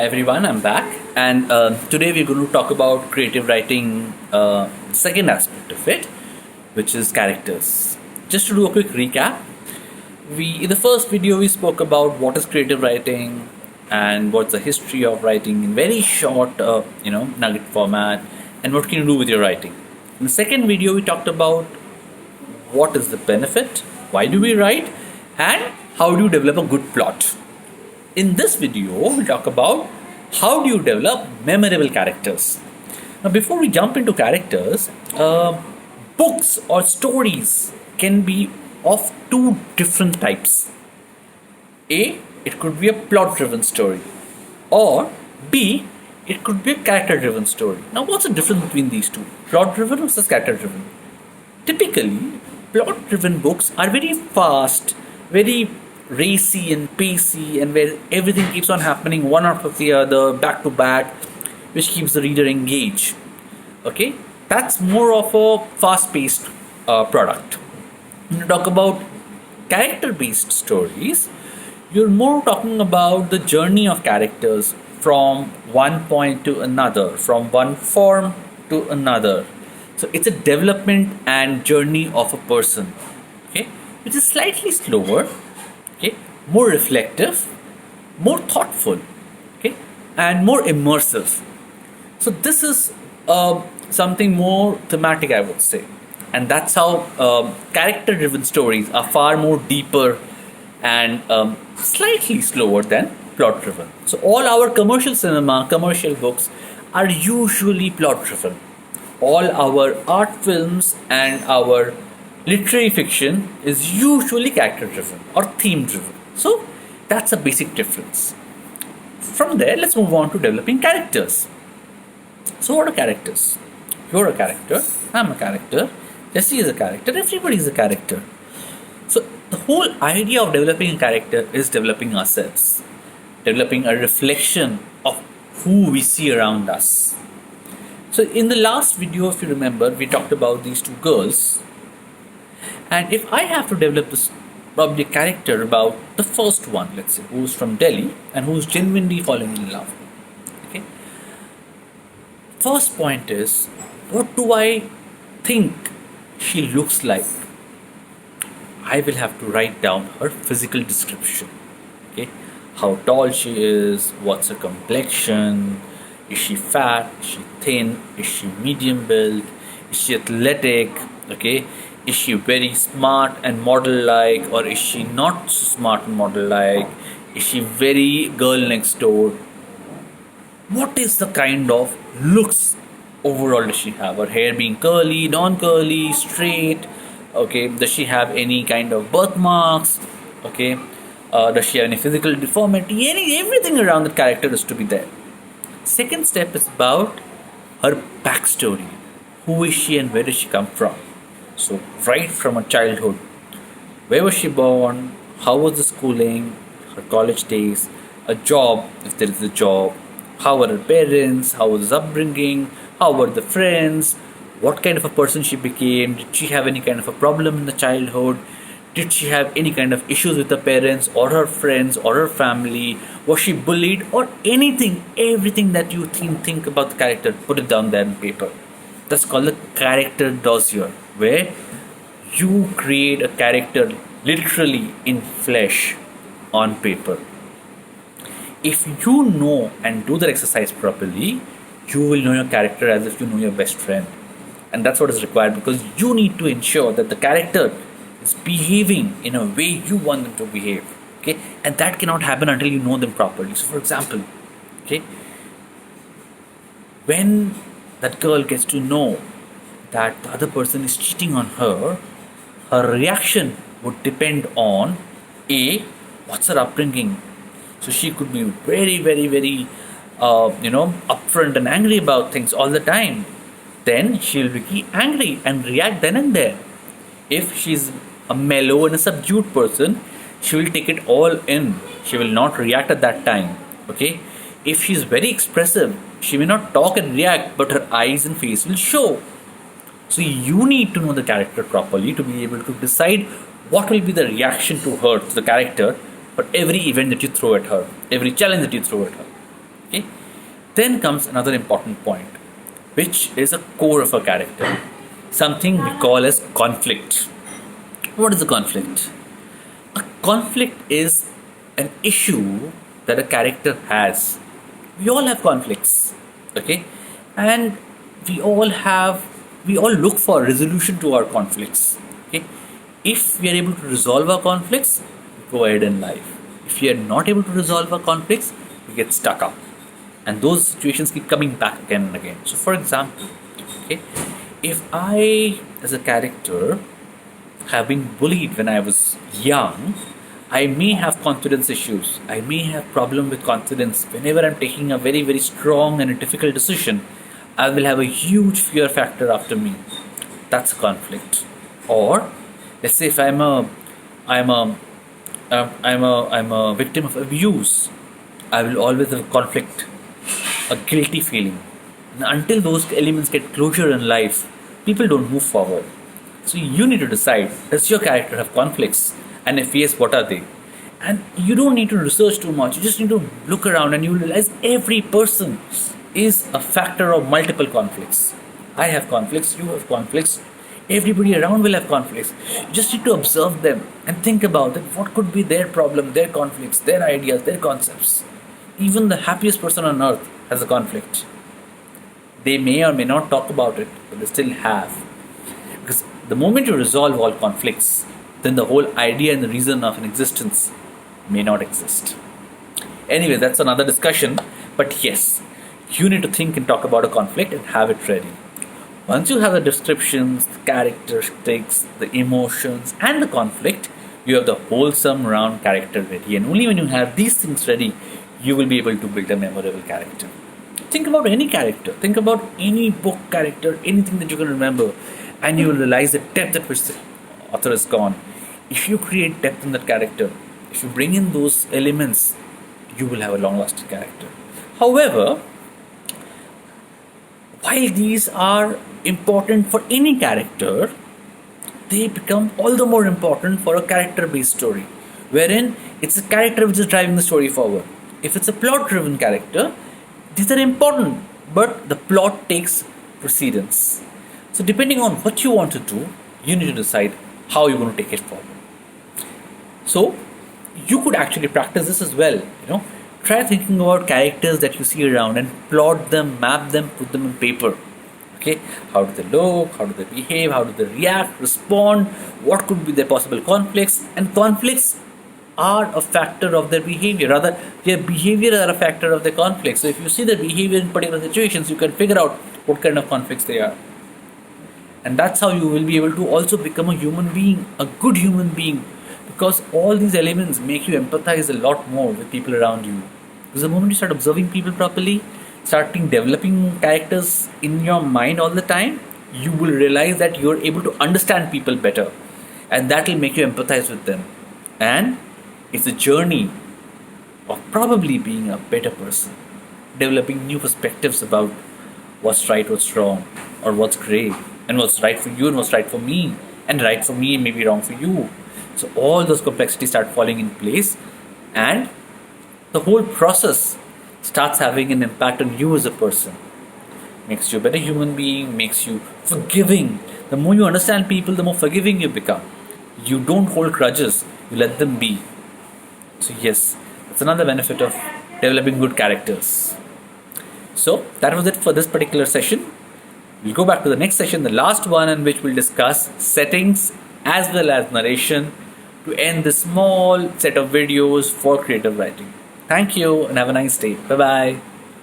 Hi everyone, I'm back, and today we're going to talk about creative writing, second aspect of it, which is characters. Just to do a quick recap, we in the first video we spoke about what is creative writing and what's the history of writing in very short, nugget format, and what can you do with your writing. In the second video, we talked about what is the benefit, why do we write, and how do you develop a good plot. In this video, we'll talk about how do you develop memorable characters. Now, before we jump into characters, books or stories can be of two different types. A, it could be a plot-driven story, or B, it could be a character-driven story. Now, what's the difference between these two? Plot-driven versus character-driven. Typically, plot-driven books are very fast, very racy and pacey, and where everything keeps on happening one after the other, back to back, which keeps the reader engaged. Okay, that's more of a fast-paced product. When you talk about character-based stories, you're more talking about the journey of characters from one point to another, from one form to another. So it's a development and journey of a person, okay, which is slightly slower, okay, more reflective, more thoughtful, okay, and more immersive. So this is something more thematic, I would say, and that's how character-driven stories are far more deeper and slightly slower than plot-driven. So all our commercial cinema, commercial books are usually plot-driven. All our art films and our literary fiction is usually character-driven or theme-driven. So that's a basic difference. From there, let's move on to developing characters. So what are characters? You're a character, I'm a character, JACI is a character, everybody is a character. So the whole idea of developing a character is developing ourselves, developing a reflection of who we see around us. So in the last video, if you remember, we talked about these two girls. And if I have to develop this probably character about the first one, let's say, who's from Delhi and who's genuinely falling in love. Okay. First point is, what do I think she looks like? I will have to write down her physical description. Okay. How tall she is, what's her complexion, is she fat, is she thin, is she medium build, is she athletic, okay? Is she very smart and model-like, or is she not so smart and model-like? Is she very girl next door? What is the kind of looks overall does she have? Her hair being curly, non-curly, straight, okay? Does she have any kind of birthmarks, okay? Does she have any physical deformity? Everything around the character is to be there. Second step is about her backstory. Who is she and where does she come from? So right from her childhood, where was she born, how was the schooling, her college days, a job, if there is a job, how were her parents, how was his upbringing, how were the friends, what kind of a person she became, did she have any kind of a problem in the childhood, did she have any kind of issues with her parents or her friends or her family, was she bullied, or anything, everything that you think about the character, put it down there on paper. That's called the character dossier, where you create a character literally in flesh on paper. If you know and do that exercise properly, you will know your character as if you know your best friend. And that's what is required, because you need to ensure that the character is behaving in a way you want them to behave. Okay, and that cannot happen until you know them properly. So for example, okay, when that girl gets to know that the other person is cheating on her, her reaction would depend on A, what's her upbringing. So she could be very, very, very, upfront and angry about things all the time. Then she'll be angry and react then and there. If she's a mellow and a subdued person, she will take it all in. She will not react at that time. Okay? If she's very expressive, she may not talk and react, but her eyes and face will show. So you need to know the character properly to be able to decide what will be the reaction to her, to the character, for every event that you throw at her, every challenge that you throw at her. Okay. Then comes another important point, which is a core of a character, something we call as conflict. What is a conflict? A conflict is an issue that a character has. We all have conflicts, okay, and we all look for resolution to our conflicts. Okay, if we are able to resolve our conflicts, we go ahead in life. If we are not able to resolve our conflicts, we get stuck up, and those situations keep coming back again and again. So, for example, okay, if I, as a character, have been bullied when I was young, I may have confidence issues. I may have problem with confidence. Whenever I'm taking a very, very strong and a difficult decision, I will have a huge fear factor after me. That's a conflict. Or let's say if I'm a I'm a victim of abuse, I will always have a conflict, a guilty feeling. And until those elements get closure in life, people don't move forward. So you need to decide, does your character have conflicts? And if yes, what are they? And you don't need to research too much. You just need to look around and you realize every person is a factor of multiple conflicts. I have conflicts, you have conflicts, everybody around will have conflicts. You just need to observe them and think about it. What could be their problem, their conflicts, their ideas, their concepts. Even the happiest person on earth has a conflict. They may or may not talk about it, but they still have. Because the moment you resolve all conflicts, then the whole idea and the reason of an existence may not exist. Anyway, that's another discussion. But yes, you need to think and talk about a conflict and have it ready. Once you have the descriptions, the characteristics, the emotions, and the conflict, you have the wholesome round character ready. And only when you have these things ready, you will be able to build a memorable character. Think about any character. Think about any book character, anything that you can remember, and you will realize the depth at which the author has gone. If you create depth in that character, if you bring in those elements, you will have a long-lasting character. However, while these are important for any character, they become all the more important for a character-based story, wherein it's a character which is driving the story forward. If it's a plot-driven character, these are important, but the plot takes precedence. So depending on what you want to do, you need to decide how you're going to take it forward. So you could actually practice this as well. Try thinking about characters that you see around and plot them, map them, put them on paper. Okay, how do they look? How do they behave? How do they react, respond? What could be their possible conflicts? And conflicts are a factor of their behavior. Rather, their behavior are a factor of their conflicts. So if you see their behavior in particular situations, you can figure out what kind of conflicts they are. And that's how you will be able to also become a human being, a good human being. Because all these elements make you empathize a lot more with people around you. Because the moment you start observing people properly, starting developing characters in your mind all the time, you will realize that you're able to understand people better. And that will make you empathize with them. And it's a journey of probably being a better person. Developing new perspectives about what's right, what's wrong, or what's great, and what's right for you and what's right for me, and right for me and maybe wrong for you. So all those complexities start falling in place, and the whole process starts having an impact on you as a person. Makes you a better human being, makes you forgiving. The more you understand people, the more forgiving you become. You don't hold grudges, you let them be. So yes, that's another benefit of developing good characters. So that was it for this particular session. We'll go back to the next session, the last one, in which we'll discuss settings as well as narration to end this small set of videos for creative writing. Thank you and have a nice day. Bye bye.